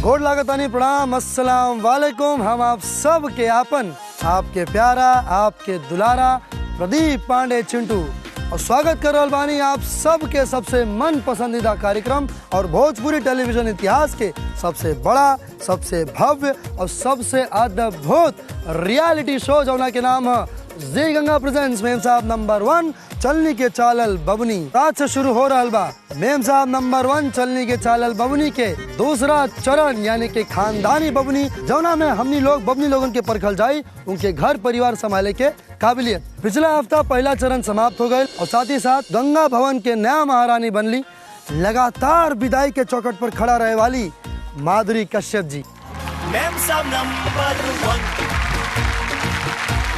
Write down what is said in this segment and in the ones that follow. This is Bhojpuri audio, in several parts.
गोड लागतानी प्रणाम अस्सलाम वालेकुम। हम आप सब के आपन, आपके प्यारा, आपके दुलारा प्रदीप पांडे चिंटू और स्वागत कर रहल बानी आप सब के सबसे मन पसंदीदा कार्यक्रम और भोजपुरी टेलीविजन इतिहास के सबसे बड़ा, सबसे भव्य और सबसे अद्भुत रियलिटी शो जौना के नाम है जी गंगा प्रेजेंट्स मेम साहब नंबर 1 चलनी के चालल बबनी। आज से शुरू हो रहा बा मेम साहब नंबर 1 चलनी के चालल बबनी के दूसरा चरण यानी के खानदानी बबनी, जौना में हमनी लोग बबनी लोगन के परखल जाई उनके घर परिवार संभाले के काबिलियत। पिछला हफ्ता पहला चरण समाप्त हो गए और साथ ही साथ गंगा भवन के नया महारानी बनली लगातार विदाई के चौखट पर खड़ा रहे वाली माधुरी कश्यप जी। मेम साहब नंबर 1,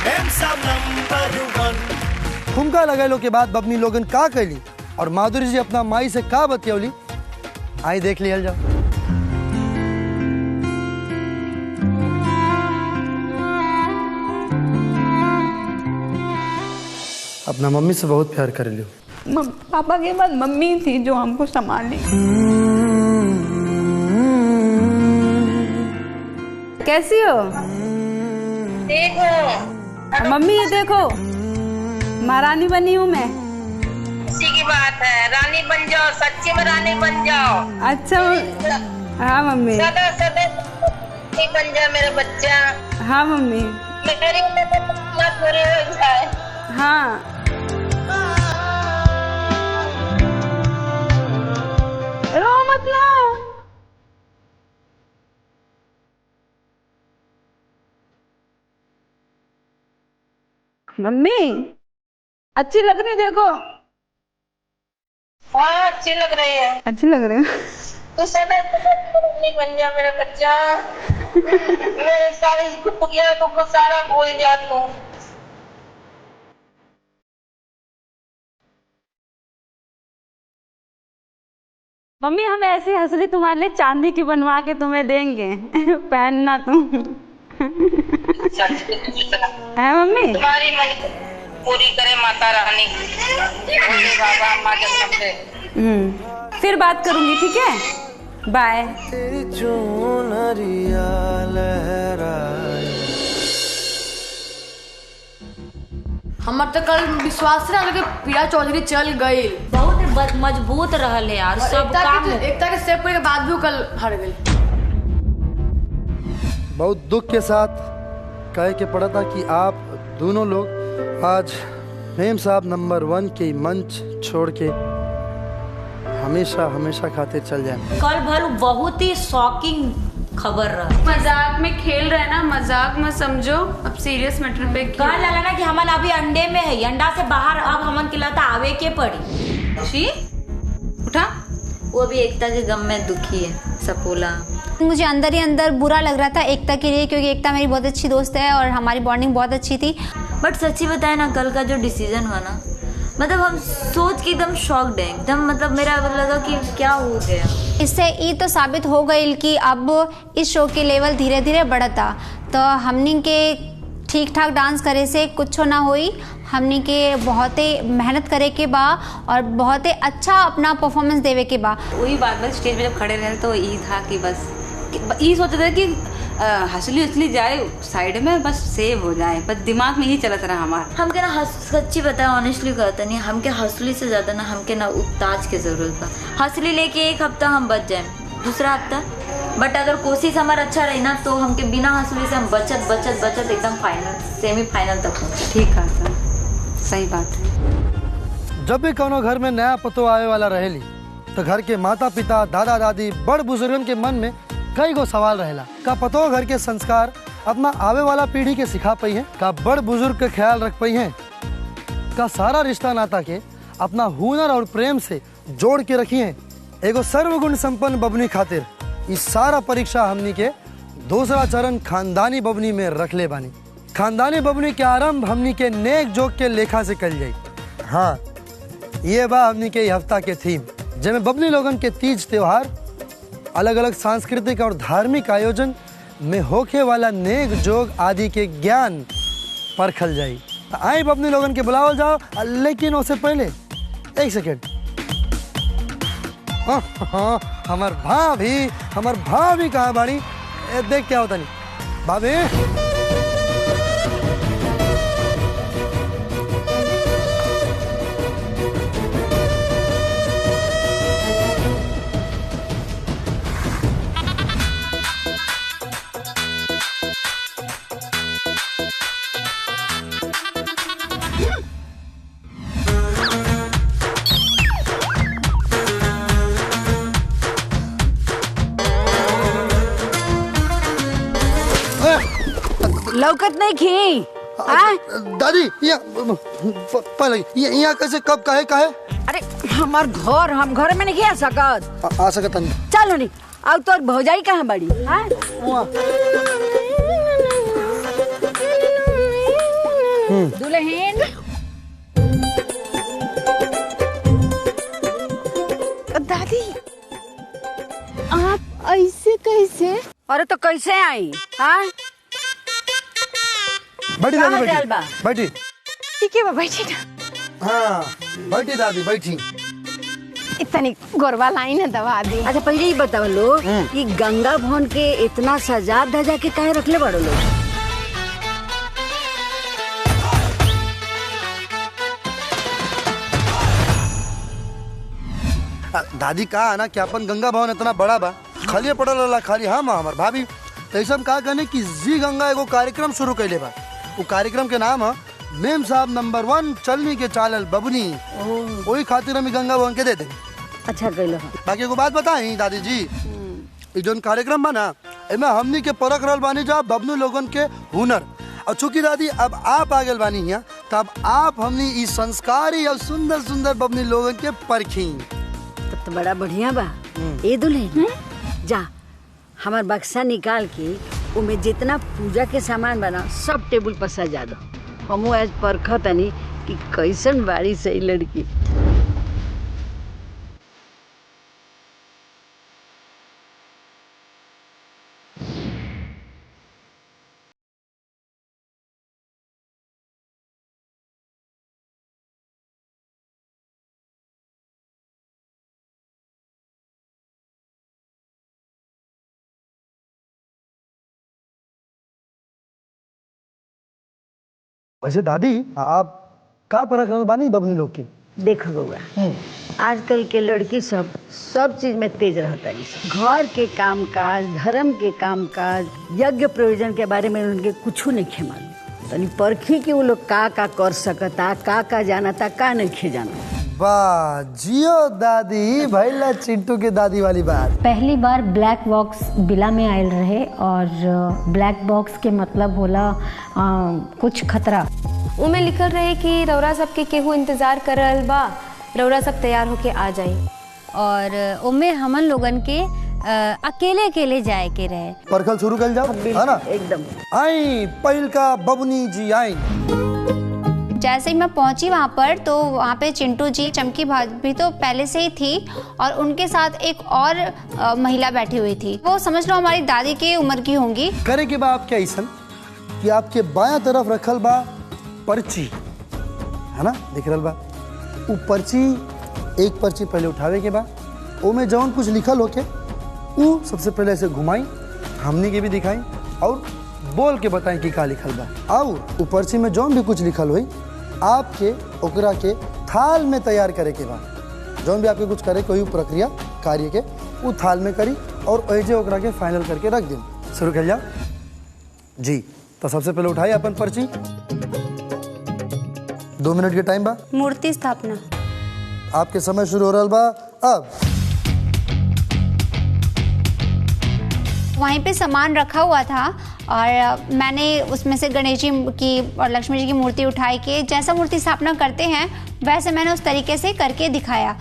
मेम साहब नंबर 1। ठुमका लगैलो के बाद बबनी लोगन का कैली और माधुरी जी अपना माई से का बतियौली, आई देख लिया जाओ। अपना मम्मी से बहुत प्यार कर लियो। पापा के बाद मम्मी थी जो हमको संभाली। कैसी हो? ठीक हो? मम्मी ये देखो महारानी बनी हूँ मैं। इसी की बात है, रानी बन जाओ, सच्ची में रानी बन जाओ। अच्छा हाँ मम्मी। सदा सदा रानी बन जाए मेरा बच्चा। हाँ मम्मी। मेरी मत पूरी हो जाए। हाँ रो मत ना। मम्मी अच्छी लग रही, देखो। हाँ अच्छी लग रही है। अच्छी लग रही है। तू सदा रानी बन जा मेरा बच्चा। मेरे सारी दुनिया को सारा भूल जा तू। मम्मी हम ऐसी हंसली तुम्हारे लिए चांदी की बनवा के तुम्हें देंगे पहनना तुम। है मम्मी? तुम्हारी मन पूरी करे माता रानी। बाबा अम्मा कसम से। फिर बात करूंगी, ठीक है? बाय। हमार तो कल विश्वास ना लगे प्रिया चौधरी चल गई। बहुत मजबूत रहले यार, सब काम एकता के सेव करे के बाद भी कल हार गई। बहुत दुख के साथ कहे के पड़ा था कि आप दोनों लोग आज मेम साहब नंबर 1 के मंच छोड़ के हमेशा हमेशा खातिर चल जाए। कल भर बहुत ही शॉकिंग खबर रहा। मजाक में खेल रहे ना, मजाक में समझो, अब सीरियस मैटर पे कल लगा ना कि हमन अभी अंडे में है, अंडा से बाहर अब हमन के लता आवे के पड़ी। शी उठा। वो भी एकता के गम में दुखी है सपोला। मुझे अंदर ही अंदर बुरा लग रहा था एकता के लिए, क्योंकि एकता मेरी बहुत अच्छी दोस्त है और हमारी बॉन्डिंग बहुत अच्छी थी। बट सच्ची बताए ना, कल का जो डिसीजन हुआ ना, मतलब हम सोच के एकदम शॉक्ड है एकदम। मतलब मेरा लगा कि क्या हो गया। इससे ये तो साबित हो गई कि अब इस शो के लेवल धीरे धीरे बढ़ता, तो हमने के ठीक ठाक डांस करे से कुछ ना हुई। हमने के बहुत ही मेहनत करे के बा और बहुत ही अच्छा अपना परफॉर्मेंस देवे के बा। वही बात बस स्टेज पे जब खड़े रहे तो ये था कि बस ये सोचा था कि हंसली उछली जाए साइड में, बस सेव हो जाए, बस दिमाग में ही चलत रहा हमारा। हमके ना सच्ची बताए ऑनेस्टली कहता नहीं, हमके हंसली से ज्यादा ना हमके ना उपताज की जरूरत बा। हंसली लेके एक हफ्ता हम बच जाए, दूसरा हफ्ता बट अगर कोशिश हमारा अच्छा रही ना तो हमके बिना हंसली से हम बचत बचत बचत एकदम फाइनल सेमीफाइनल तक पहुंचे। ठीक है, सही बात है। जब भी कोनो घर में नया पतो आवे वाला रहेली तो घर के माता पिता, दादा दादी, बड़ बुजुर्गन के मन में कई गो सवाल रहेला। का पतो घर के संस्कार अपना आवे वाला पीढ़ी के सिखा पाई है? का बड़ बुजुर्ग के ख्याल रख पाई है? का सारा रिश्ता नाता के अपना हुनर और प्रेम से जोड़ के रखी है? एगो सर्वगुण संपन्न बबनी खातिर इस सारा परीक्षा हमनी के दूसरा चरण खानदानी बबनी में रख ले बानी। खानदानी बबनी के आरंभ हमनी के नेक जोक के लेखा से कल जाई। हाँ, ये बा हमनी के हफ्ता के थीम, जिसमें बबनी लोगन के तीज त्योहार, अलग अलग सांस्कृतिक और धार्मिक आयोजन में होके वाला नेक जोग आदि के ज्ञान परखल जाई। आई बबनी लोगन के बुलावल जाओ, लेकिन उससे पहले एक सेकेंड हमार भाभी कहाँ बाड़ी? देख क्या होता नहीं भाभी। लौकत नहीं खी। दादी यहाँ कैसे कब काहे? अरे हमार घर, हम घर में नहीं आ सकत। आ सकत नहीं। चलो नहीं अब तो भौजाई कहाँ बड़ी? दुल्हन दादी आप ऐसे कैसे? अरे तो कैसे आई? हाँ बैठी दादी, बैठी। ठीक है बैठी ना। हाँ बैठी दादी, बैठी। इतनी गोरवा लाई ना दवा दी। अच्छा पहले ही बताओ लोग कि गंगा भवन के इतना सजा धजा के काहे रखले बड़ो लोग? दादी कहा ना कि अपन गंगा भवन इतना बड़ा बा, खाली पड़ल रहा खाली। हाँ माँ हमार भाभी तो ऐसा कहा कहने कि जी गंगा एगो कार्यक्रम शुरू कैले बा। वो कार्यक्रम के नाम है मेम साहब नंबर 1 चलनी के चालल बबनी। वही खातिर हम गंगा भवन के दे देंगे। अच्छा कहलो। बाकी एगो बात बताई दादी जी, ये जो कार्यक्रम बा ना इनमें हमनी के परख रहल बानी जा बबनू लोगन के हुनर। और चूंकि दादी अब आप आ गए बानी यहाँ, तब आप हमनी इस संस्कारी और सुंदर सुंदर बबनी लोगन के परखी। तब तो बड़ा बढ़िया बा। ए दुल्हन जा हमार बक्सा निकाल के उमें जितना पूजा के सामान बना सब टेबल पर सजा दो। हमू आज परखा तनी कि कैसन बाड़ी सही लड़की। वैसे दादी आप का परख रहल बानी बबनी लोग की? देखो बउआ, आजकल के लड़की सब चीज में तेज रहता है। घर के काम काज, धर्म के काम काज, यज्ञ प्रयोजन के बारे में उनके कुछ नहीं मालूम। तनी परखी कि वो लोग का कर सकता, का जानता, का नहीं जाना। वाह जियो दादी, भैला चिंटू के दादी वाली बात। पहली बार ब्लैक बॉक्स बिला में आयल रहे और ब्लैक बॉक्स के मतलब होला कुछ खतरा। उमें लिखल रहे कि रौरा सब के केहू इंतजार कर रहल बा, रौरा सब तैयार होके आ जाई। और उमें हमन लोगन के अकेले अकेले जाए के रहे। परखल शुरू कर जाओ है ना? एकदम। आई पहिल का बबनी जी आई। जैसे ही मैं पहुंची वहाँ पर तो वहाँ पे चिंटू जी, चमकी भाभी तो पहले से ही थी और उनके साथ एक और महिला बैठी हुई थी। वो समझ लो हमारी दादी की उम्र की होंगी। करे के बाद क्या ऐसा कि आपके बायां तरफ रखल बा पर्ची, है ना? दिख रहा बा वो पर्ची। एक पर्ची पहले उठावे के बाद वो में जौन कुछ लिखल होके वो सबसे पहले ऐसे घुमाई, हमने के भी दिखाई और बोल के बताएं कि का लिखल बा। और वो पर्ची में जौन भी कुछ लिखल हुई आपके ओकरा के थाल में तैयार करे के बाद जौन भी आपके कुछ करे कोई प्रक्रिया कार्य के वो थाल में करी और ऐसे ओकरा के फाइनल करके रख दें। शुरू कर जाओ जी। तो सबसे पहले उठाई अपन पर्ची। 2 मिनट के टाइम बा। मूर्ति स्थापना। आपके समय शुरू हो रहा बा अब। वहीं पे सामान रखा हुआ था और मैंने उसमें से गणेश जी की और लक्ष्मी जी की मूर्ति उठाई के जैसा मूर्ति स्थापना करते हैं वैसे मैंने उस तरीके से करके दिखाया।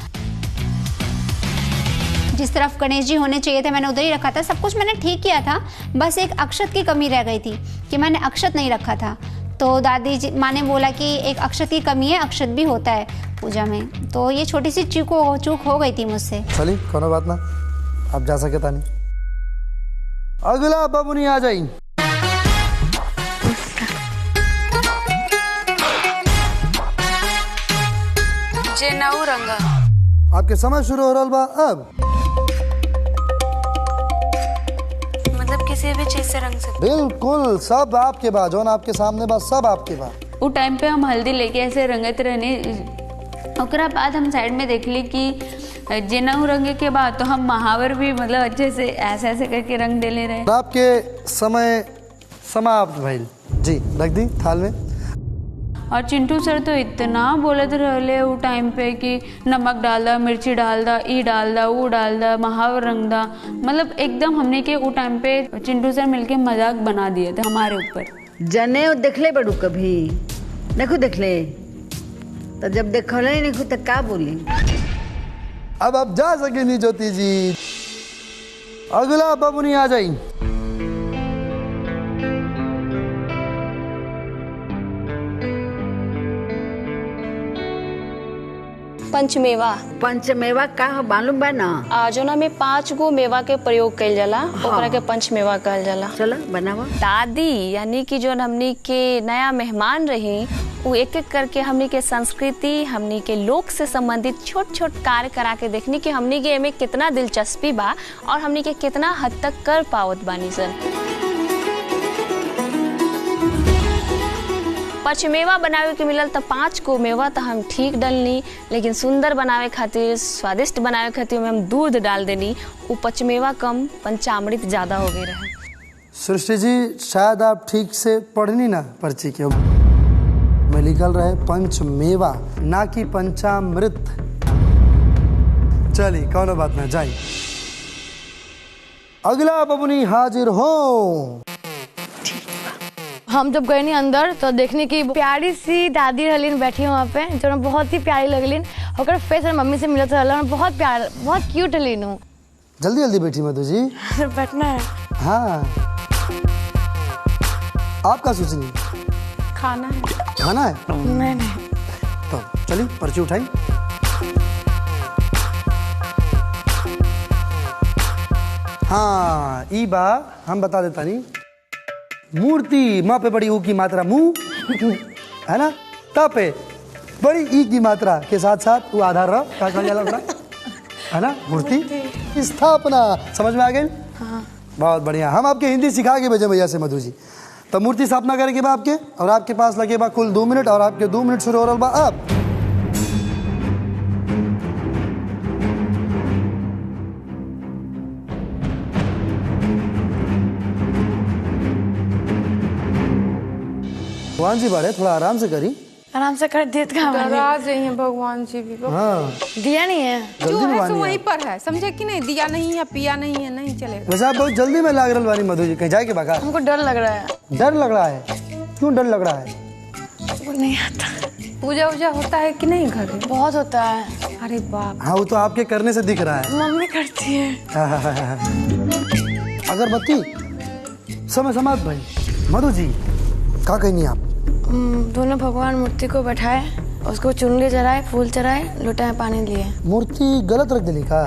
जिस तरफ गणेश जी होने चाहिए थे मैंने उधर ही रखा था। सब कुछ मैंने ठीक किया था, बस एक अक्षत की कमी रह गई थी कि मैंने अक्षत नहीं रखा था। तो दादी जी माँ ने बोला कि एक अक्षत की कमी है, अक्षत भी होता है पूजा में। तो ये छोटी सी चूक हो गई थी मुझसे। चलिए कोनो बात ना, आप जा सके था नहीं। अगला बबुनी आ जाई। जे नऊ रंगा। आपके समय शुरू हो रहा बा अब। मतलब किसी भी चीज से रंग सकते। बिल्कुल सब आपके बा, जौन आपके सामने बा सब आपके बा। वो टाइम पे हम हल्दी लेके ऐसे रंगत रहने, ओकरा बाद हम साइड में देख ली कि जेनाऊ रंगे के बाद तो हम महावर भी मतलब अच्छे से ऐसे ऐसे करके रंग दे ले रहे। आपके समय समाप्त भइल जी, रख दी थाल में। और चिंटू सर तो इतना बोलत रहले वो टाइम पे कि नमक डाल दा, मिर्ची डाल दा, ई डाल दा, वो डाल दा, महावर रंग दा, मतलब एकदम हमने के वो टाइम पे चिंटू सर मिलके मजाक बना दिए थे हमारे ऊपर। जने देखले बड़ू कभी देखो देखले तो जब देखले ही नहीं तो का बोली। अब आप जा सके नहीं ज्योति जी। अगला बबुनी आ जाई। पंचमेवा। पंचमेवा का मालूम बा ना? जोना में 5 गो मेवा के प्रयोग कइल जाला, ओकरा के पंचमेवा कहल जाला। चलो बनावा। दादी यानी कि जो हमनी के नया मेहमान रही वो एक एक करके हमनी के संस्कृति, हमनी के लोक से संबंधित छोट छोट कार्य करा के देखनी कि हमनी के में कितना दिलचस्पी बा और हमनी के कितना हद तक कर पावत बानी सन। पंचमेवा बनावे के मिलल तो 5 गो मेवा तो हम ठीक डलनी, लेकिन सुंदर बनावे खातिर, स्वादिष्ट बनावे खातिर में हम दूध डाल देनी। वो पंचमेवा कम, पंचामृत ज्यादा हो गई रहे। सृष्टि जी शायद आप ठीक से पढ़नी ना पर्ची के में लिखल रहे पंचमेवा ना कि पंचामृत। चलिए कौनो बात ना जाई। अगला बबुनी हाजिर हो। हम जब गए नहीं अंदर तो देखने की प्यारी सी दादी रहलीन बैठी वहाँ पे, जो बहुत ही प्यारी लगलिन। और फेस मम्मी से मिलत रहला, बहुत प्यार, बहुत क्यूट रहलीन। जल्दी जल्दी बैठी मधु जी। बैठना है। हाँ आप क्या सोचनी? खाना है। खाना है? नहीं तो चलिए पर्ची उठाई। हाँ ई बा हम बता देता नहीं। मूर्ति माँ पे बड़ी ऊ की मात्रा मुंह है ना, ता पे बड़ी ई की मात्रा के साथ साथ वो आधार रहा क्या कहल जाला है ना, मूर्ति स्थापना। समझ में आ गई? हाँ। बहुत बढ़िया। हम आपके हिंदी सिखा के भेजे भैया से मधु जी। तो मूर्ति स्थापना करेंगे बा आपके, और आपके पास लगे बा कुल 2 मिनट, और आपके 2 मिनट शुरू हो रहा बा अब। भगवान जी बारे थोड़ा आराम से करी। आराम से कर देत का नाराज हैं भगवान जी भी। हाँ। दिया नहीं है जो है सो वहीं पर है, समझे कि नहीं? दिया नहीं है, पिया नहीं है, नहीं चलेगा। वैसे आप बहुत जल्दी में लाग रहा वाली मधु जी, कहीं जाए के बाका? हमको डर लग रहा है। डर लग रहा है? क्यों डर लग रहा है? वो नहीं आता। पूजा वूजा होता है कि नहीं घर में? बहुत होता है। अरे बाप। हाँ वो तो आपके करने से दिख रहा है। मम्मी करती है। अगरबत्ती समय समाप्त भाई। मधु जी क्या कहनी आप? दोनों भगवान मूर्ति को बैठाए, उसको चुनरी चढ़ाए, फूल चढ़ाए, लोटा में पानी लिए। मूर्ति गलत रख दिली का?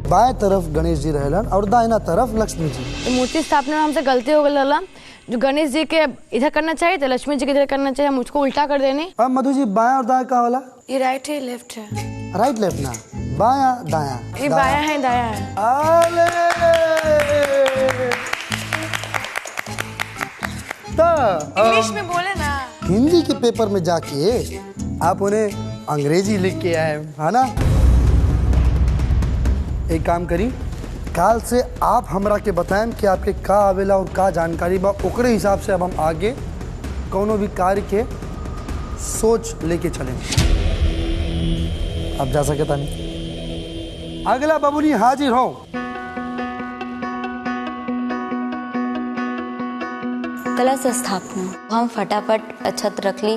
बाएं तरफ गणेश जी रहलन और दाहिना तरफ लक्ष्मी जी। तो मूर्ति स्थापना में हमसे गलती हो गई। जो गणेश जी के इधर करना चाहिए तो लक्ष्मी जी के इधर करना चाहिए, हम उसको उल्टा कर देने। अब मधु जी बाएं और दाएं का वाला? ये राइट है लेफ्ट है? राइट लेफ्ट ना, बायां दायां। ये बाया है दाया है। इंग्लिश में बोले ना। हिंदी के पेपर में जाके आप उन्हें अंग्रेजी लिख के आए है ना। एक काम करी, काल से आप हमरा के बताएं कि आपके का आवेला और का जानकारी बा, ओकरे हिसाब से अब हम आगे कोनो भी कार्य के सोच लेके चलें। अब जा सके नहीं। अगला बबुनी हाजिर हो। कलश स्थापना। हम फटाफट अक्षत रख ली,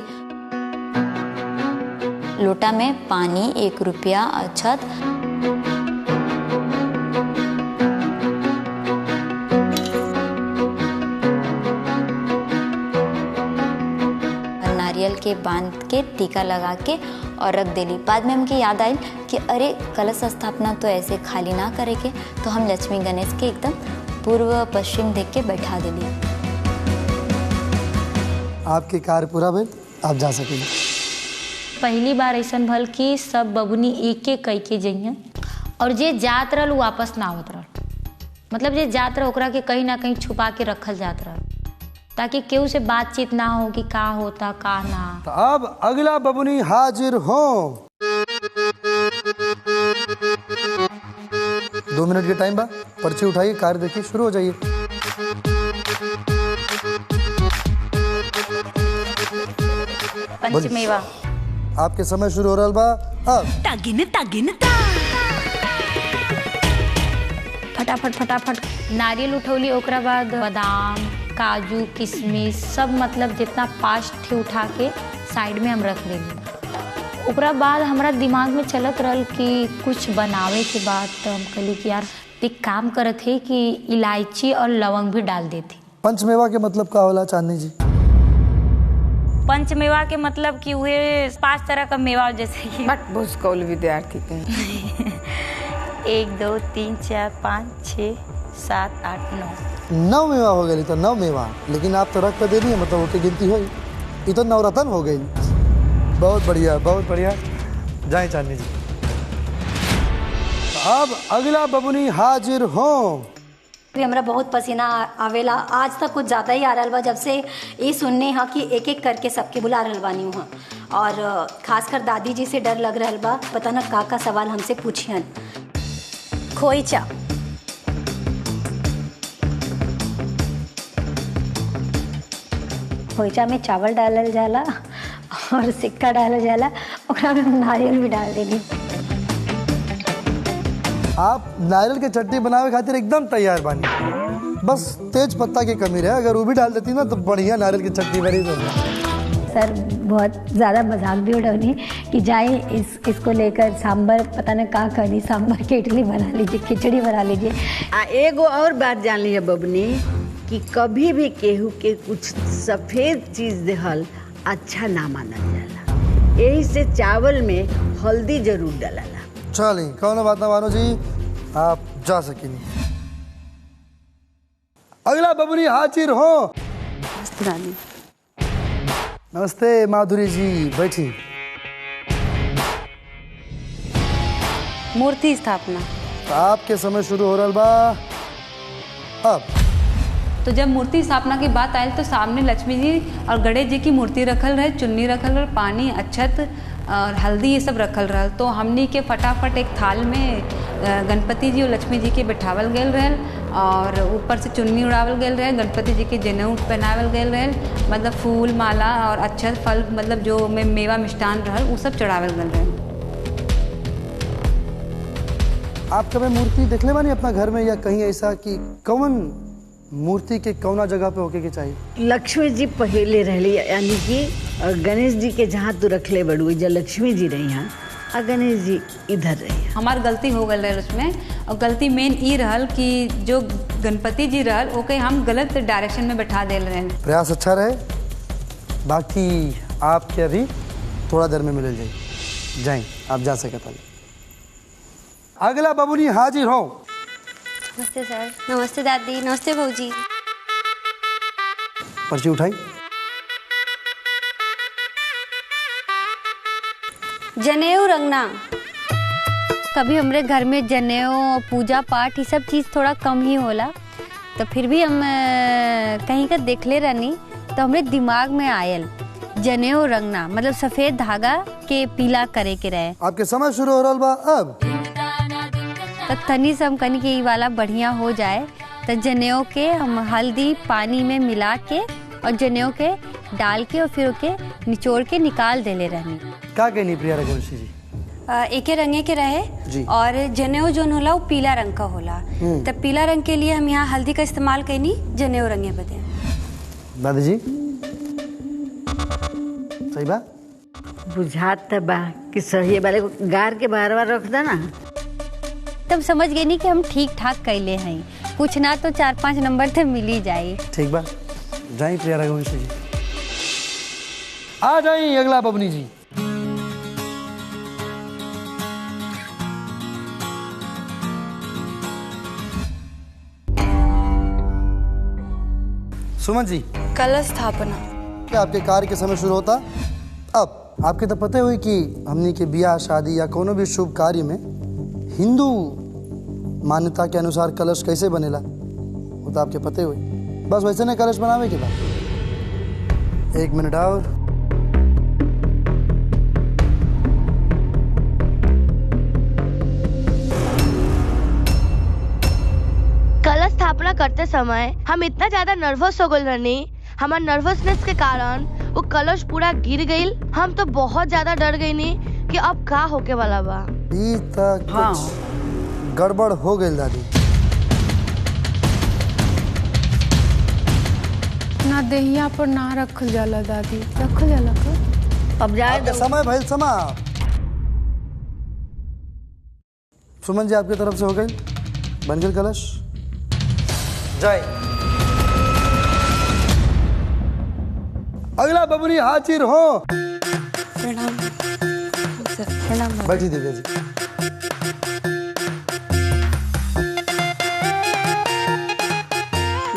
लोटा में पानी, 1 रुपया अक्षत, नारियल के बांध के टीका लगा के और रख देली। बाद में हमके याद आई कि अरे कलश स्थापना तो ऐसे खाली ना करे के, तो हम लक्ष्मी गणेश के एकदम पूर्व पश्चिम देख के बैठा देली। आपके कार्य पूरा भेल, आप जा सकेंगे। पहली बार ऐसा भल कि सब बबुनी एक एक कई के जइए और जे जात रहल वापस ना आवत रहल। मतलब जे जात रह ओकरा के कहीं ना कहीं छुपा के रखल जात रहल ताकि केहू से बातचीत ना हो कि का होता का ना। तो अब अगला बबुनी हाजिर हो। 2 मिनट के टाइम बा, पर्ची उठाइए, कार्ड देखिए, शुरू हो जाइए। पंचमेवा। आपके समय शुरू हो रहा बा अब। तागिन तागिन ता। फटाफट फटाफट नारियल उठौली, ओकरा बाद बादाम काजू किशमिश सब मतलब जितना 5 ठे उठा के साइड में हम रख देंगे। ओकरा बाद हमारा दिमाग में चलत रहल कि कुछ बनावे के बाद तो हम कहली कि यार एक काम करत है कि इलायची और लवंग भी डाल देती। पंचमेवा के मतलब का होला चांदनी जी? पंचमेवा के मतलब कि वे 5 तरह का मेवा जैसे कि बट भूसकौल विद्यार्थी के 1 2 3 4 5 6 7 8 9 मेवा हो गई। तो 9 मेवा, लेकिन आप तो रख पे दे रही है, मतलब उसकी गिनती हुई, ये तो नवरत्न हो गई। बहुत बढ़िया बहुत बढ़िया। जाए चांदनी जी। अब अगला बबुनी हाजिर हो। हमरा बहुत पसीना आवेला, आज तक कुछ ज़्यादा ही आ रहा बा जब से ये सुनने हाँ कि एक एक करके सबके बुला रहल बानी वहाँ। और खासकर दादी जी से डर लग रहल बा, पता ना का सवाल हमसे पूछियन। खोइचा, खोइचा में चावल डालल जाला और सिक्का डालल जाला, ओकरा में नारियल भी डाल देली। आप नारियल के चटनी बनावे खातिर एकदम तैयार बानी, बस तेज पत्ता की कमी रहे, अगर वो भी डाल देती ना तो बढ़िया नारियल की चटनी बनी। तो सर बहुत ज़्यादा मजाक भी उड़ानी कि जाए इसको लेकर सांभर पता न का करी, सांभर की इडली बना लीजिए, खिचड़ी बना लीजिए। एगो और बात जान ली है बबनी कि कभी भी केहू के कुछ सफ़ेद चीज़ देहल अच्छा ना मानल जाला, यही से चावल में हल्दी जरूर डालला। चलिए कौन बात ना मानो जी, आप जा सकेंगे। अगला बबुनी हाजिर हो। नमस्ते माधुरी जी, बैठी। मूर्ति स्थापना। तो आपके समय शुरू हो रहा बा अब। तो जब मूर्ति स्थापना की बात आई तो सामने लक्ष्मी जी और गणेश जी की मूर्ति रखल रहे, चुन्नी रखल रहे, पानी अक्षत और हल्दी ये सब रखल रहा। तो हमनी के फटाफट एक थाल में गणपति जी और लक्ष्मी जी के बैठावल गए रहे और ऊपर से चुन्नी उड़ावल गए रहे, गणपति जी के जनेऊ पहनावल गए रहे, मतलब फूल माला और अक्षत फल मतलब जो में मेवा मिष्ठान रहा वो सब चढ़ावल गए रहे। आप कभी मूर्ति देखले बानी अपना घर में या कहीं ऐसा कि कौन मूर्ति के कौना जगह पे होके के चाहिए? लक्ष्मी जी पहले रहली, यानी कि गणेश जी के जहाँ तू रखले बड़ू जब लक्ष्मी जी रही हैं और गणेश जी इधर रही। हमार गलती हो गई रहे उसमें, और गलती मेन ई रहल कि जो गणपति जी रहल ओके हम गलत डायरेक्शन में बैठा दे रहे हैं। प्रयास अच्छा रहे, बाकी आपके अभी थोड़ा देर में मिल जाए, जाए आप जा सके पहले। अगला बबुनी हाजिर हो। नमस्ते सर। नमस्ते दादी। नमस्ते भौजी। पर्ची उठाई। जनेऊ रंगना। कभी हमरे घर में जनेऊ पूजा पाठ ये सब चीज़ थोड़ा कम ही होला, तो फिर भी हम कहीं का देखले रहनी तो हमरे दिमाग में आयल जनेऊ रंगना मतलब सफ़ेद धागा के पीला करे के रहे। आपके समय शुरू हो रहा बा अब। तो तनी से हम कनी के वाला बढ़िया हो जाए तो जनेऊ के हम हल्दी पानी में मिला के और जनेऊ के डाल के और फिर ओके निचोड़ के निकाल देले रहनी। क्या कहनी प्रिया रघुवंशी जी? एके रंगे के रहे जी। और जनेऊ जो होला वो पीला रंग का होला, तो पीला रंग के लिए हम यहाँ हल्दी का इस्तेमाल कैनी जनेऊ रंगे बदे। दादी जी सही बा? बुझात बा कि सही वाले को गार के बार बार रख देना। तब समझ गई नहीं कि हम ठीक ठाक कैले हैं, कुछ ना तो 4-5 नंबर तो मिल ही जाए। ठीक बा, जाइए प्रिया रघुवंशी जी, आ जाइए अगला बबनी जी। सुमन जी। कलश स्थापना। क्या आपके कार्य के समय शुरू होता अब? आपके तो पते हुई कि हमनी के बियाह शादी या कोनो भी शुभ कार्य में हिंदू मान्यता के अनुसार कलश कैसे बनेला वो तो आपके पते हुई। बस वैसे ने कलश बनावे के बाद 1 मिनट और। कलश स्थापना करते समय हम इतना ज्यादा नर्वस हो गए रहनी, हमार नर्वसनेस के कारण वो कलश पूरा गिर गई। हम तो बहुत ज्यादा डर गई नी कि अब का होके वाला बा। ई तक गड़बड़ हो गई दादी। ना देहिया पर ना रखल जाला दादी, रखल जाला का? अब जाए समय भाई समय। सुमन जी आपकी तरफ से हो गई, बन गई कलश। जय। अगला बबुनी हाजिर हो। प्रणाम प्रणाम। बैठी दिव्या जी।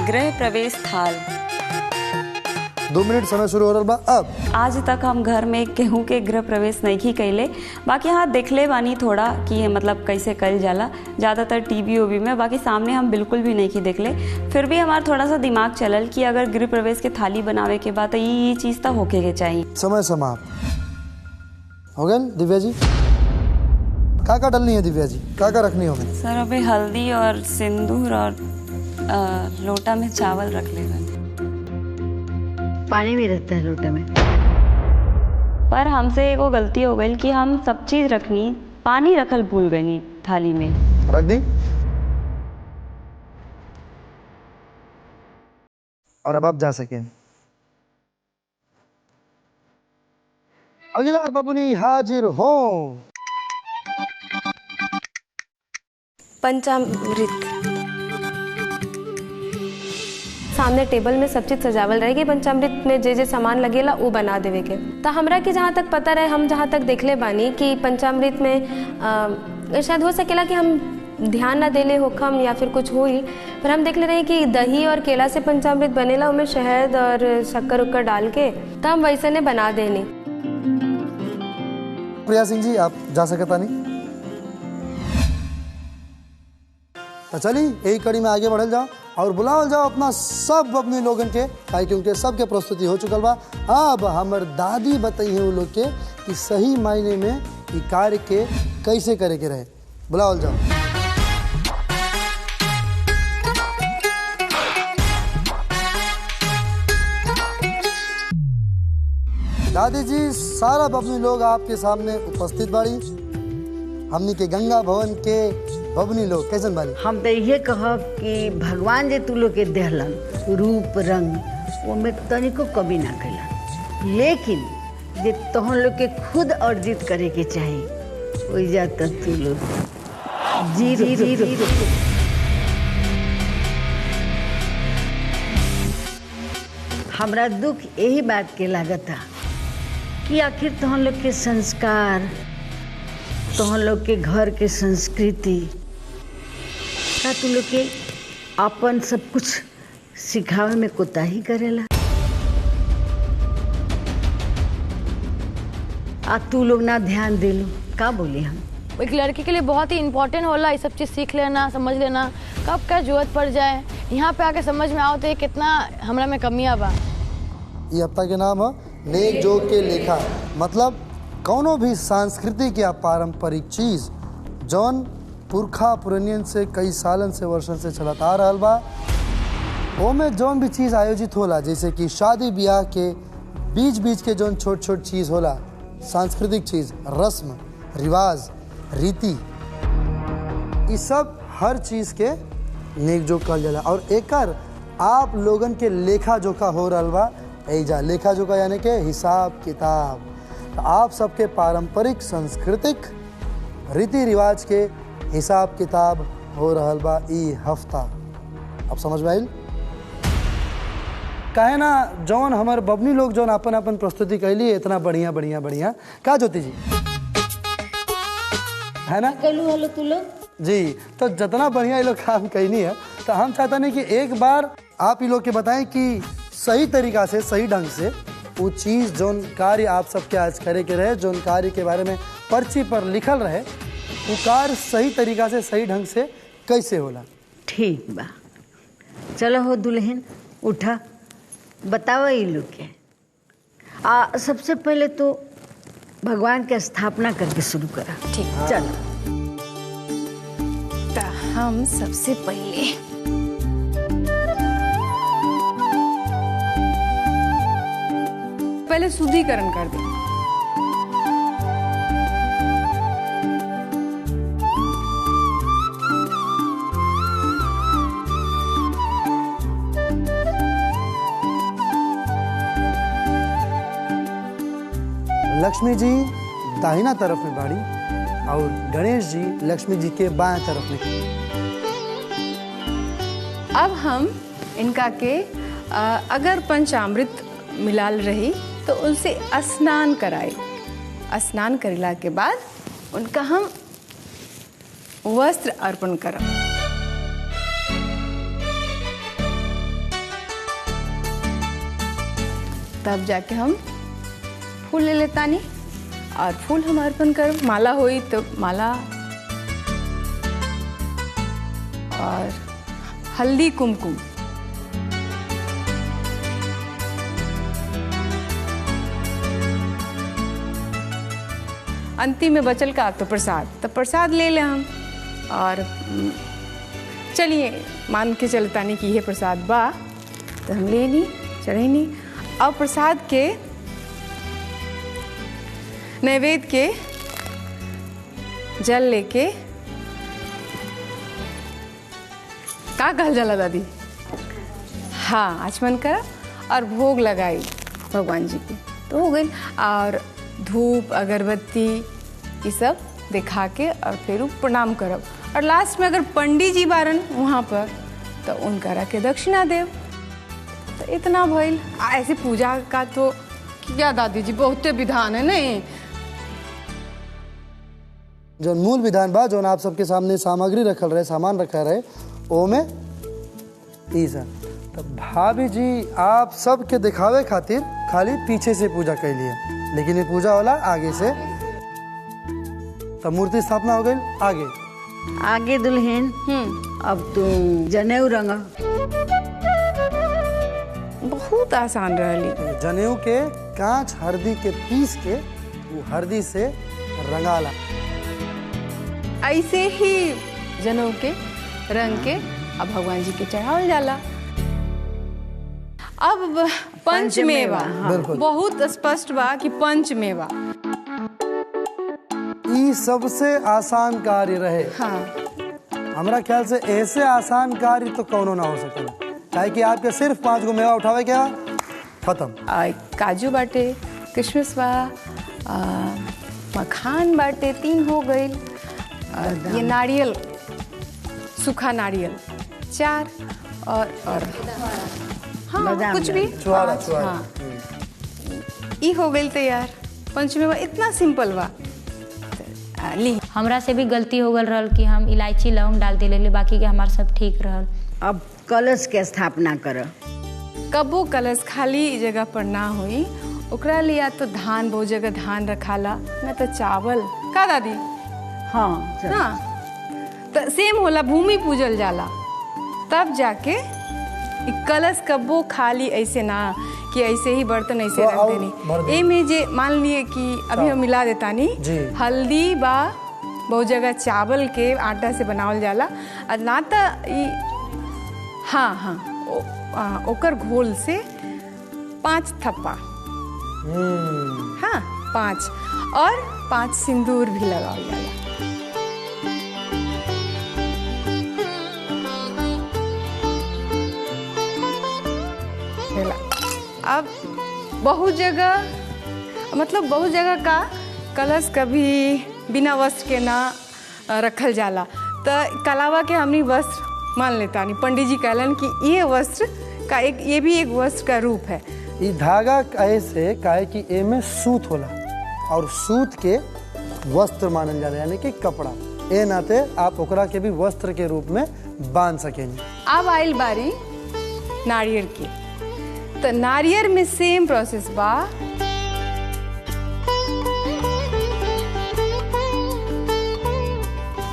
गृह प्रवेश थाल। 2 मिनट समय शुरू हो रहा बा। अब आज तक हम घर में केहू के गृह प्रवेश नहीं की कैले, बाकी हाँ देखले बानी थोड़ा कि मतलब कैसे कल जाला, ज़्यादातर टीवी ओवी में, बाकी सामने हम बिल्कुल भी नहीं की देखले। फिर भी हमारा थोड़ा सा दिमाग चलल कि अगर गृह प्रवेश के थाली बनावे के बाद ये चीज़ तो होके के चाहिए। समय समाप्त हो गया। दिव्या जी का डलनी है? दिव्या जी का रखनी होगी? सर अभी हल्दी और सिंदूर और लोटा में चावल रख ले। पानी भी रहता है लोटे में। पर हमसे एगो गलती हो गई कि हम सब चीज रखनी, पानी रखल भूल गई थाली में। रख दी। और अब आप जा सके। अगला बबुनी हाजिर हो। पंचामृत। सामने टेबल में सब चीज सजावल रहेगी, पंचामृत में जे सामान लगेला वो बना देवे के। तो हमरा के जहाँ तक पता रहे, हम जहाँ तक देखले बानी कि पंचामृत में शायद हो सकेला कि हम ध्यान ना देले होखम या फिर कुछ हुई, पर हम देखले रहे कि दही और केला से पंचामृत बनेला, उसमें शहद और शक्कर उक्कर डाल के, तो हम वैसे ने बना देनी। प्रिया सिंह जी आप जा सकता नहीं, तो चलिए यही कड़ी में आगे बढ़ल जाओ और बुलावल जाओ अपना सब अपने लोगन के, क्योंकि सबके प्रस्तुति हो चुकल बा। अब हमर दादी बताइए वो लोग के कि सही मायने में ये कार्य के कैसे करे के रहे। बुलावल जाओ। दादी जी सारा बबनी लोग आपके सामने उपस्थित बाड़ी। हमनी के गंगा भवन के बबनी लोग कैसन बानी? हम तो ये कहब कि भगवान जे तू लोग के देहलन रूप रंग वो में तनिको कमी ना कैलन, लेकिन जे तोहन लोग के खुद अर्जित करे के चाहिए वही जाता तू लोग जीरो। हमरा दुख यही बात के लागता कि आखिर तोहन लोग के संस्कार, तोहन लोग के घर के संस्कृति का तू लोग के अपन सब कुछ सिखावे में कोताही करेला। आ तू लोग ना ध्यान देलो, का बोली हम? एक लड़की के लिए बहुत ही इम्पोर्टेंट होला ये सब चीज़ सीख लेना, समझ लेना, कब क्या जरूरत पड़ जाए यहाँ पे आके समझ में आओ तो ये कितना हमरा में कमियां बा। ये हफ्ता के नाम है नेक जोग के लेखा। मतलब कौनो भी सांस्कृतिक या पारंपरिक चीज जौन पुरखा पुरनियन से कई सालन से वर्षन से चलत आ रहा बा, ओमे जौन भी चीज आयोजित होला, जैसे कि शादी ब्याह के बीच बीच के जौन छोट छोट चीज होला, सांस्कृतिक चीज, रस्म रिवाज रीति, ये सब हर चीज के नेक जोग कहल जाला। और एकर आप लोगन के लेखा जोखा हो रहा बा। एजा लेखा जोखा यानी के हिसाब किताब, आप सबके पारंपरिक सांस्कृतिक रीति रिवाज के हिसाब किताब हो रहा बा ई हफ्ता। अब समझ में आइल? काहे ना जौन हमार बबनी लोग जौन अपन अपन प्रस्तुति कैली इतना बढ़िया बढ़िया बढ़िया, का ज्योति जी है ना? कलू हलो तू लोग जी, तो जितना बढ़िया ये लोग काम कैनी है, तो हम चाहते नहीं कि एक बार आप ये लोग के बताएं कि सही तरीका से, सही ढंग से वो चीज़ जोन कार्य आप सबके आज करे के रहे, जोन कार्य के बारे में पर्ची पर लिखल रहे, वो कार्य सही तरीका से सही ढंग से कैसे होला। ठीक बा, चलो हो दुल्हन उठा, बताओ ये लोग के। सबसे पहले तो भगवान की स्थापना करके शुरू करा। ठीक, चलो। तो हम सबसे पहले शुद्धिकरण कर दें। लक्ष्मी जी दाहिना तरफ में बाड़ी और गणेश जी लक्ष्मी जी के बाएं तरफ में। अब हम इनका के अगर पंचामृत मिलाल रही तो उनसे स्नान कराए। स्नान करला के बाद उनका हम वस्त्र अर्पण करब। तब जाके हम फूल ले लेतानी और फूल हम अर्पण करब। माला होई तो माला और हल्दी कुमकुम। अंतिम में बचल का तो प्रसाद, तो प्रसाद ले ले हम। और चलिए मान के चलतानी कि यह प्रसाद बा तो हम ले नी चढ़े नी। अब प्रसाद के नैवेद्य के जल लेके का कहल जाला दादी? हाँ, आचमन करा और भोग लगाई भगवान जी के, तो हो गई। और धूप अगरबत्ती ये सब दिखा के और फिर प्रणाम करब। और लास्ट में अगर पंडित जी बारन वहाँ पर तो उनका के दक्षिणा देव। तो इतना भइल। ऐसे पूजा का तो क्या दादी जी बहुते विधान है नहीं। जो मूल विधान बा जो आप सबके सामने सामग्री रखल रहे, सामान रखा रहे, ओ में ईसा। तो भाभी जी आप सबके दिखावे खातिर खाली पीछे से पूजा कर लिए, लेकिन ये पूजा वाला आगे से। तब मूर्ति स्थापना हो गई आगे। आगे दुल्हन अब तुम जनेऊ रंगा। बहुत आसान रहली। जनेऊ के कांच हल्दी के पीस के वो हल्दी से रंगाला। ऐसे ही जनेऊ के रंग के अब भगवान जी के चढ़ावल जाला। अब पंचमेवा बहुत स्पष्ट बा कि पंचमेवा ई सबसे आसान कार्य रहे। हाँ। हमारा ख्याल से ऐसे आसान कार्य तो कौनो ना हो सकेला, काहे कि आपके सिर्फ 5 गो मेवा उठावे क्या खत्म। काजू बाटे, किशमिश बा, मखान बाटे 3 हो गई। ये नारियल, सूखा नारियल 4 और हाँ कुछ भी छुआरा। हाँ, ई हो गई तैयार पंचमेवा। इतना सिंपल बा। ली हमरा से भी गलती हो गल रहल कि हम इलायची लौंग डाल दिले, बाकी के हमार सब ठीक रहल। अब कलश के स्थापना कर। कबो कलश खाली जगह पर ना हुई, ओकरा लिया तो धान बहुत जगह धान रखाला, ना तो चावल का दादी। हाँ ना तो सेम होला, भूमि पूजल जाला तब जाके कलश कबो खाली ऐसे ना कि ऐसे ही बर्तन ऐसे रख देनी। ए में जे मान लिए कि अभी हम मिला देता नहीं, हल्दी बा बहुत जगह चावल के आटा से बनावल जाला और ना तो हाँ हाँ ओकर घोल से 5 थप्पा। हाँ 5 और 5 सिंदूर भी लगावल जाला। अब बहुत जगह मतलब बहुत जगह का कलश कभी बिना वस्त्र के ना रखल जाला, तो कलावा के हमनी वस्त्र मान लेता नहीं। पंडित जी कहलन कि ये वस्त्र का एक, ये भी एक वस्त्र का रूप है। ये धागा ऐसे काहे कि ए में सूत होला और सूत के वस्त्र मानल जाला, यानी कि कपड़ा। ए नाते आप ओकरा के भी वस्त्र के रूप में बांध सकेंगे। अब आइल बारी नारियल की। तो नारियल में सेम प्रोसेस बा।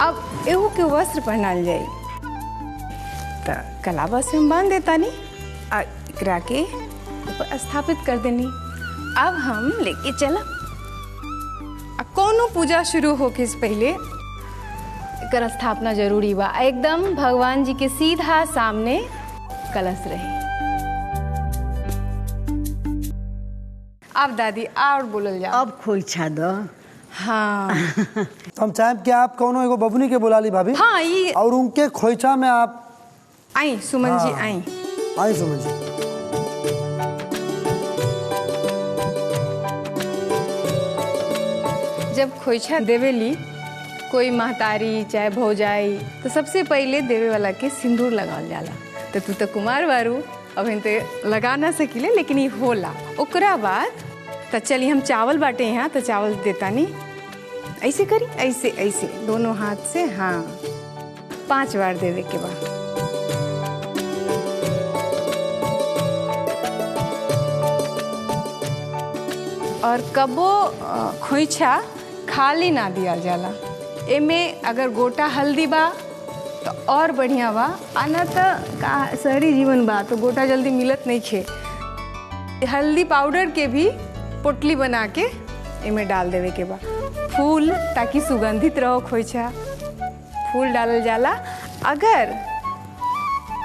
अब एहू के वस्त्र पहनाल जाए तो कलावा से हम बांध देता नहीं और एकरा के ऊपर स्थापित कर देनी। अब हम लेके चला कोनो पूजा शुरू होके से पहले एकर स्थापना जरूरी बा। एकदम भगवान जी के सीधा सामने कलश रहे। अब दादी और बोलल जा। अब खोइछा दो। हाँ हम चाहें कि आप कौनो एगो बबुनी के बुला ली भाभी। हाँ ये और उनके खोइछा में आप आई सुमन जी आई। आई सुमन जी। जब खोइछा देवेली कोई महतारी चाहे भौजाई तो सबसे पहले देवे वाला के सिंदूर लगावल जाला। तो तू तो कुमार बारू अब तो लगा ना सकिले लेकिन ये होला। ओकरा बाद तो चलिए हम चावल बाटे यहाँ तो चावल देता नहीं ऐसे करी ऐसे ऐसे दोनों हाथ से। हाँ 5 बार देवे के बाद और कबो खोइछा खाली ना दिया जाला। एमे अगर गोटा हल्दी बा तो और बढ़िया बा, आना तो का शहरी जीवन बा तो गोटा जल्दी मिलत नहीं खे। हल्दी पाउडर के भी पोटली बना के एमे डाल देवे के बा। फूल ताकि सुगंधित रहो खोइछा फूल डालल जाला। अगर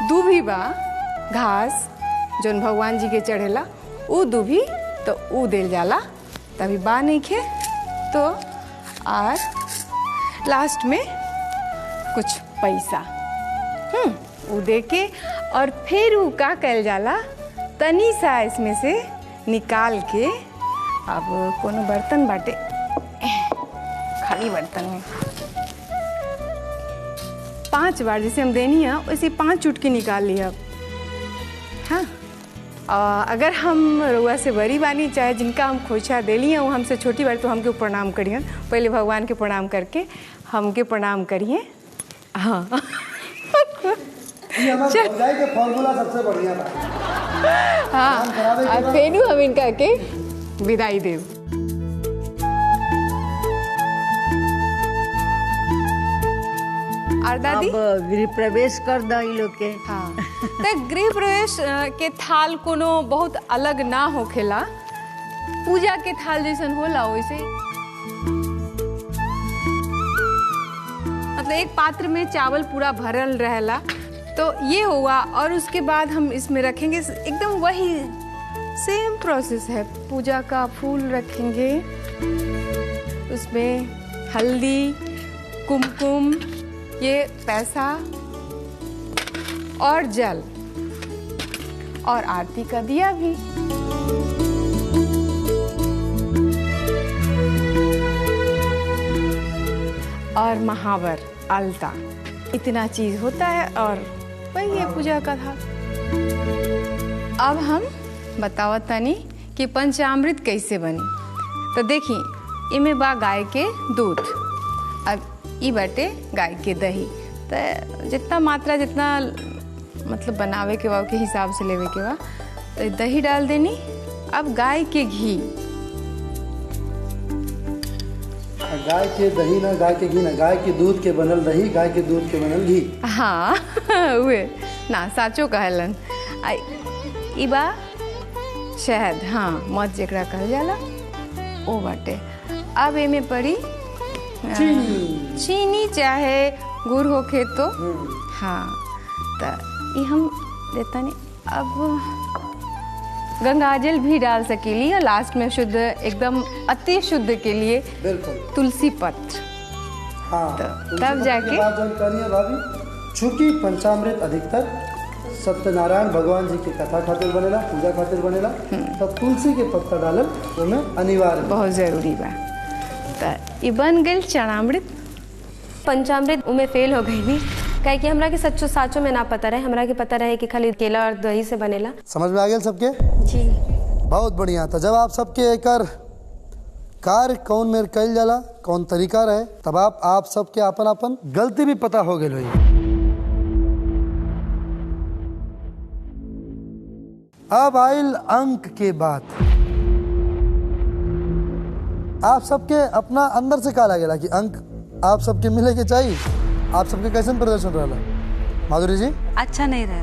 दूभी बा घास जौन भगवान जी के चढ़ेला ऊ दूभी तो ऊ देल जाला। तभी बा नहीं खे तो और लास्ट में कुछ पैसा ऊ दे के और फिर ऊ का कल जाला तनी सा इसमें से निकाल के। अब कोनो बर्तन बाटे खाली बर्तन में 5 बार जैसे हम देनी है वैसे 5 चुटकी निकाल लिया। हाँ अगर हम रुआ से बड़ी बानी चाहे जिनका हम खोइछा देली हैं वो हमसे छोटी बार तो हमके प्रणाम करिए। पहले भगवान के प्रणाम करके हमके प्रणाम करिए। हाँ के फॉर्मूला सबसे बढ़िया था। हाँ फेनू हम इनका के विदाई देव। और दादी अब गृह प्रवेश कर दो इ लोग के। हाँ तो गृह प्रवेश के थाल कोनो बहुत अलग ना होखेला। पूजा के थाल जैसन होला वैसे मतलब एक पात्र में चावल पूरा भरल रहेला तो ये हुआ। और उसके बाद हम इसमें रखेंगे एकदम वही सेम प्रोसेस है। पूजा का फूल रखेंगे उसमें हल्दी कुमकुम ये पैसा और जल और आरती का दिया भी। और महावर अलता इतना चीज होता है और वही है पूजा का था। अब हम बतावत तनी कि पंचामृत कैसे बनी। तो देखी इमे बा गाय के दूध अब ई बाटे गाय के दही। तो जितना मात्रा जितना मतलब बनावे के बा के हिसाब से लेवे के बा तो दही डाल देनी। अब गाय के घी गाय के दही ना गाय के घी ना गाय के दूध के बनल दही गाय के दूध के बनल घी। हाँ उहे ना साचो कहलन। ई बा शहद हाँ मध जेकरा कहल जाला ओ बाटे। अब एमे पड़ी चीनी चाहे गुड़ होखे तो हाँ तो ये हम देता नहीं। अब गंगाजल भी डाल सकेली और लास्ट में शुद्ध एकदम अति शुद्ध के लिए तुलसी पत्र। हाँ तो तब जाके भाभी चूंकि पंचामृत अधिकतर सत्यनारायण भगवान जी की कथा खातिर बनेला पूजा खातिर बनेला तब तुलसी के पत्ता डालल उसमें अनिवार्य बहुत जरूरी बा। तो ये बन गई चरणामृत। पंचामृत उमे फेल हो गई नहीं काहे कि हमरा के सच्चो साचो में ना पता रहे। हमरा के पता रहे कि खाली केला और दही से बनेला। समझ में आ गया सबके? जी बहुत बढ़िया। तो जब आप सबके एकर कार्य कौन में कल जाला कौन तरीका रहे तब आप सबके अपन अपन गलती भी पता हो गई। अब आइल अंक के बात। आप सबके अपना अंदर से का लगेला कि अंक आप सबके मिले के चाहिए? आप सबके कैसन प्रदर्शन रहा? माधुरी जी अच्छा नहीं रहा,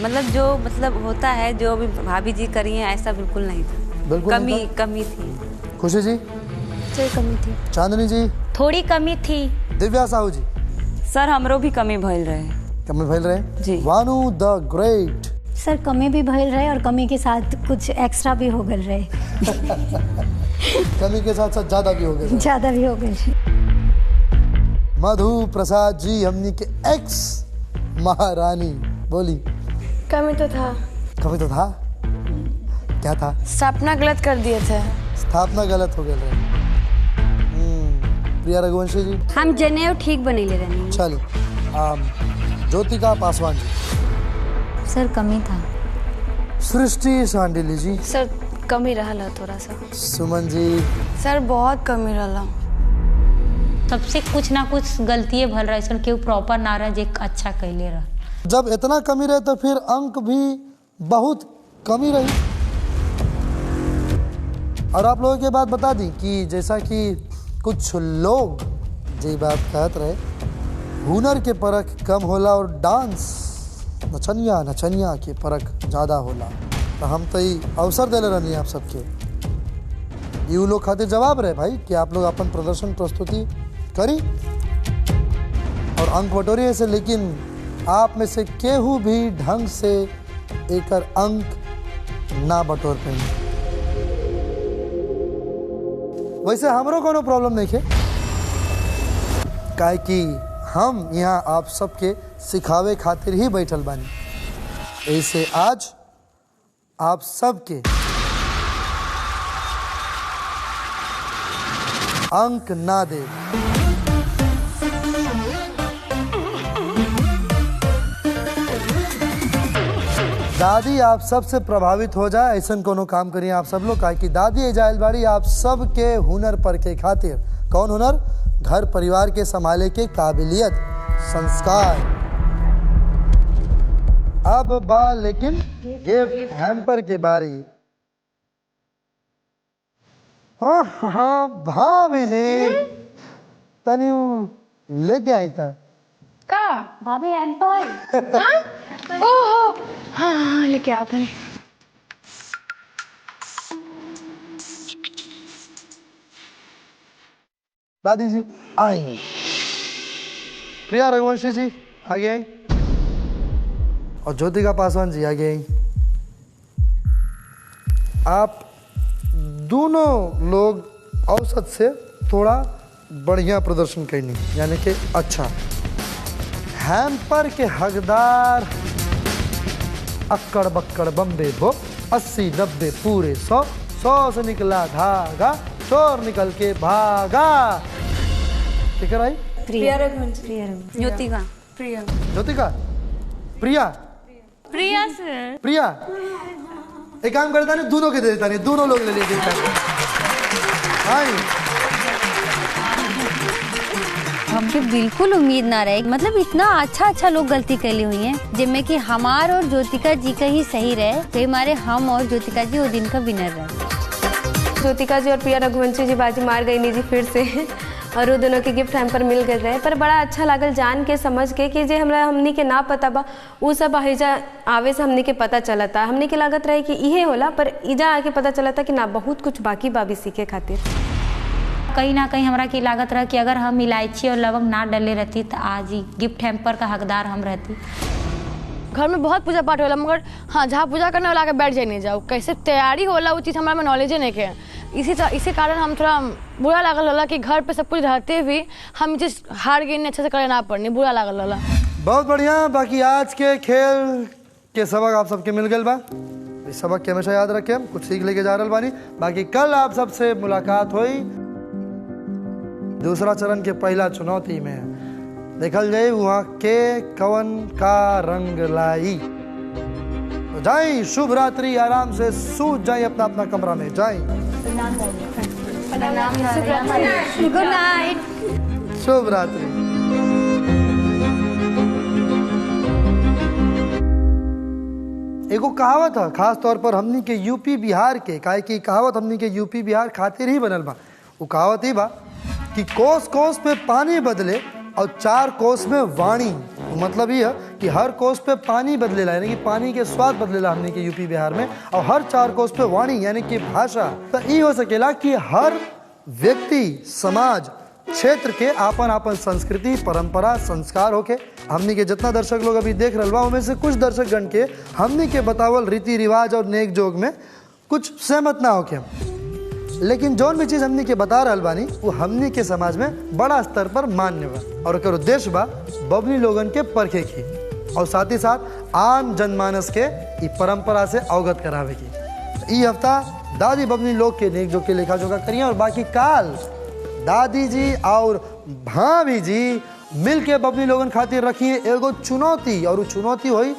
मतलब जो होता है जो भी भाभी जी करी है ऐसा बिल्कुल नहीं था, बिल्कुल कमी थी। खुशी जी कमी थी। चांदनी जी थोड़ी कमी थी। दिव्या साहू जी सर हमरो भी कमी भइल रहे। कमी भइल रहे जी। वानू द ग्रेट सर कमी भी भइल रहे और कमी के साथ कुछ एक्स्ट्रा भी हो गए रहे। कमी के साथ साथ ज्यादा भी हो गए। ज्यादा भी हो गए। मधु प्रसाद जी हमनी के एक्स महारानी बोली। कमी तो था। कमी तो था, क्या था? स्थापना गलत कर दिए थे। स्थापना गलत हो गए। प्रिया रघुवंशी जी हम जनेऊ ठीक बनेले रहनी। चलिए ज्योतिका पासवान जी सर कमी था। सृष्टि सांडिली जी सर कमी रहा थोड़ा सा। सुमन जी सर बहुत कमी रहा। सबसे कुछ ना कुछ गलतियां भल रहा है, केहू प्रॉपर ना रहा जे अच्छा कैले रहा। जब इतना कमी रहे तो फिर अंक भी बहुत कमी रही। और आप लोगों के बात बता दी कि जैसा कि कुछ लोग जी बात कहते रहे, हुनर के परख कम होला और डांस नचनिया के परख ज़्यादा होला। तो हम तो ये अवसर देले रहनी आप सबके, ये लोग खातिर जवाब रहे भाई कि आप लोग अपन प्रदर्शन प्रस्तुति करी और अंक बटोरी ऐसे। लेकिन आप में से केहू भी ढंग से एकर अंक ना बटोर पाई। वैसे हमरो कोनो प्रॉब्लम नहीं है, काहे कि हम यहाँ आप सबके सिखावे खातिर ही बैठल बानी। ऐसे आज आप सबके अंक ना दे। दादी आप सबसे प्रभावित हो जाए ऐसा कोनो काम करिए आप सब लोग, काहे कि दादी जाइल बाड़ी आप सबके हुनर पर के खातिर। कौन हुनर? घर परिवार के संभाले के काबिलियत, संस्कार। अब बा लेकिन गिफ्ट हैम्पर के बारी। हाँ भाभी तनी लेके आई था का भाभी हैम्पर। ओहो हाँ लेके आता नहीं। दादी जी आई, प्रिया रघुवंशी जी आगे आई और ज्योतिका पासवान जी आगे आई। आप दोनों लोग औसत से थोड़ा बढ़िया प्रदर्शन करनी, यानी कि अच्छा। हैम्पर के हकदार अक्कड़ बक्कड़ बम्बे भो 80 90 पूरे 100 से निकला धागा चोर निकल के भागा। ठीक है? प्रिया ज्योतिका ज्योतिका प्रिया सर प्रिया एक काम करता नहीं, दोनों के दे देता नहीं, दोनों लोग ले लेते। हमके बिल्कुल उम्मीद ना रहे, मतलब इतना अच्छा लोग गलती कैली हुई हैं, जिनमें कि हमार और ज्योतिका जी का ही सही रहे, तो हमारे हम और ज्योतिका जी वो दिन का विनर रहे। ज्योतिका जी और प्रिया रघुवंशी जी बाजी मार गई नहीं जी फिर से और वो दोनों के गिफ्ट हैम्पर मिल गए रहे। पर बड़ा अच्छा लागल जान के समझ के कि जे हमरा हमनी के ना पता बा वो सब हिजा आवे से हमनी के पता चला था। हमनी के लागत रहे कि इहे होला, पर इजा आके पता चला था कि ना बहुत कुछ बाकी बाबी सीखे खातिर। कहीं ना कहीं हमरा की लागत रहा कि अगर हम इलायची और लवंग ना डले रहती तो आज ही गिफ्ट हैम्पर का हकदार हम रहती। घर में बहुत पूजा पाठ होला, मगर हाँ जहाँ पूजा करने वाला के बैठ जाए नहीं जाओ, कैसे तैयारी होला वो चीज़ हमारा में नॉलेज नहीं के। इसी कारण हम थोड़ा बुरा लागल होला कि घर पे सब कुछ रहते हुए हम चीज़ हार गई अच्छे से करे ना पड़नी, बुरा लागल होला। बहुत बढ़िया। बाकी आज के खेल के सबक आप सबके मिल गए बा। इस सबक के हमेशा याद रखें, हम कुछ सीख लेके जा रहे बानी। बाकी कल आप सबसे मुलाकात हुई दूसरा चरण के पहला चुनौती में। देखल जाए वहाँ के कवन का रंग लाई। तो जाए, शुभ रात्रि, आराम से सूझ जाए अपना अपना कमरा में जाए। गुड नाइट, शुभ रात्रि। एगो कहावत है खास तौर पर हमनी के यूपी बिहार के, काहे कि कहावत हमनी के यूपी बिहार खातिर ही बनल बा। वो कहावत ही बा कि कोस कोस पे पानी बदले और 4 कोस में वाणी। तो मतलब ये है कि हर कोस पे पानी बदलेला, यानी कि पानी के स्वाद बदलेला हमनी के यूपी बिहार में, और हर 4 कोस पे वाणी यानी कि भाषा। तो ये हो सकेला कि हर व्यक्ति, समाज, क्षेत्र के आपन आपन संस्कृति, परंपरा, संस्कार होके। हमनी के जितना दर्शक लोग अभी देख रहे बा उनमें से कुछ दर्शक गण के हमनी के बतावल रीति रिवाज और नेक जोग में कुछ सहमत ना होके, लेकिन जौन भी चीज हमनी के बता रहल बानी वो हमनी के समाज में बड़ा स्तर पर मान्य बा और एकर उद्देश्य बा बबनी लोगन के परखे की और साथ ही साथ आम जनमानस के ई परंपरा से अवगत करावे की। ई हफ्ता दादी बबनी लोग के नेक जोग के लेखा जोखा करिए और बाकी काल दादी जी और भाभी जी मिल के बबनी लोगन खातिर रखिए एगो चुनौती, और वो चुनौती हुई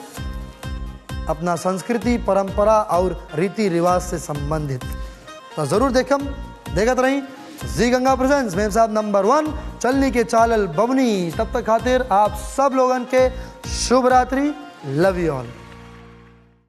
अपना संस्कृति, परंपरा और रीति रिवाज से संबंधित। तो जरूर देखत रही जी गंगा प्रेजेंट्स मेम साहब नंबर 1 चलनी के चालल बबनी। तब तक खातिर आप सब लोगन के शुभ रात्रि। Love you all.